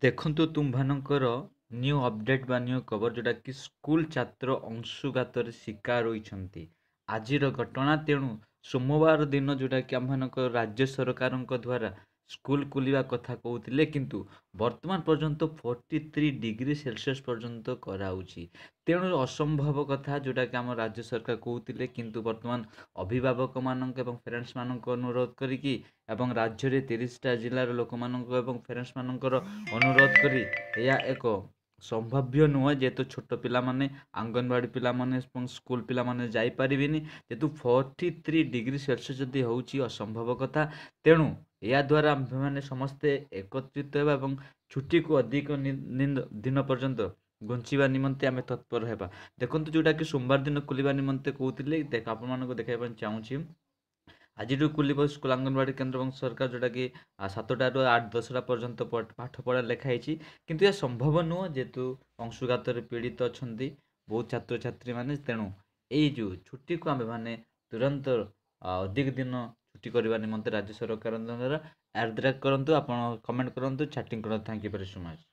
ଦେଖନ୍ତୁ ତୁମମାନଙ୍କର new update ବା ନ୍ୟୁ ଖବର ଯେଉଁଟାକି ସ୍କୁଲ ଛାତ୍ର ଅଂଶୁଘାତରେ ଶିକାର ହୋଇଛନ୍ତି ଆଜିର ଘଟଣା। ତେଣୁ ସୋମବାର ଦିନ ଯେଉଁଟାକି ଆମମାନଙ୍କ ରାଜ୍ୟ ସରକାରଙ୍କ ଦ୍ୱାରା ସ୍କୁଲ ଖୋଲିବା କଥା କହୁଥିଲେ, କିନ୍ତୁ ବର୍ତ୍ତମାନ ପର୍ଯ୍ୟନ୍ତ 43 ଡିଗ୍ରୀ ସେଲସିୟସ୍ ପର୍ଯ୍ୟନ୍ତ କରାଉଛି। ତେଣୁ ଅସମ୍ଭବ କଥା ଯେଉଁଟାକି ଆମ ରାଜ୍ୟ ସରକାର କହୁଥିଲେ, କିନ୍ତୁ ବର୍ତ୍ତମାନ ଅଭିଭାବକମାନଙ୍କ ଏବଂ ପ୍ୟାରେଣ୍ଟସମାନଙ୍କୁ ଅନୁରୋଧ କରିକି ଏବଂ ରାଜ୍ୟରେ 30ଟା ଜିଲ୍ଲାର ଲୋକମାନଙ୍କୁ ଏବଂ ପ୍ୟାରେଣ୍ଟସମାନଙ୍କର ଅନୁରୋଧ କରି ଏହା ଏକ ସମ୍ଭାବ୍ୟ ନୁହେଁ, ଯେହେତୁ ଛୋଟ ପିଲାମାନେ, ଅଙ୍ଗନବାଡ଼ି ପିଲାମାନେ ଏବଂ ସ୍କୁଲ ପିଲାମାନେ ଯାଇପାରିବେନି, ଯେହେତୁ 43 ଡିଗ୍ରୀ ସେଲସିୟସ୍ ଯଦି ହେଉଛି ଅସମ୍ଭବ କଥା। ତେଣୁ ଏହାଦ୍ୱାରା ଆମ୍ଭେମାନେ ସମସ୍ତେ ଏକତ୍ରିତ ହେବା ଏବଂ ଛୁଟିକୁ ଅଧିକ ଦିନ ପର୍ଯ୍ୟନ୍ତ ଘୁଞ୍ଚିବା ନିମନ୍ତେ ଆମେ ତତ୍ପର ହେବା। ଦେଖନ୍ତୁ ଯେଉଁଟାକି ସୋମବାର ଦିନ ଖୋଲିବା ନିମନ୍ତେ କହୁଥିଲେ, ଆପଣମାନଙ୍କୁ ଦେଖାଇବା ପାଇଁ ଚାହୁଁଛି। ଆଜିଠୁ ଖୋଲିବ ସ୍କୁଲ, ଅଙ୍ଗନବାଡ଼ି କେନ୍ଦ୍ର ଏବଂ ସରକାର, ଯେଉଁଟାକି 7ଟାରୁ 8-10ଟା ପର୍ଯ୍ୟନ୍ତ ପାଠ ପଢ଼ା ଲେଖା ହେଇଛି। କିନ୍ତୁ ଏହା ସମ୍ଭବ ନୁହଁ, ଯେହେତୁ ଅଂଶୁଘାତରେ ପୀଡ଼ିତ ଅଛନ୍ତି ବହୁତ ଛାତ୍ରଛାତ୍ରୀମାନେ। ତେଣୁ ଏଇ ଯେଉଁ ଛୁଟିକୁ ଆମେମାନେ ତୁରନ୍ତ ଅଧିକ ଦିନ ଛୁଟି କରିବା ନିମନ୍ତେ ରାଜ୍ୟ ସରକାରଙ୍କ ଦ୍ୱାରା ଆର୍ଦ୍ରାକ୍ କରନ୍ତୁ। ଆପଣ କମେଣ୍ଟ କରନ୍ତୁ, ଚାଟିଂ କରନ୍ତୁ। Thank you very so much.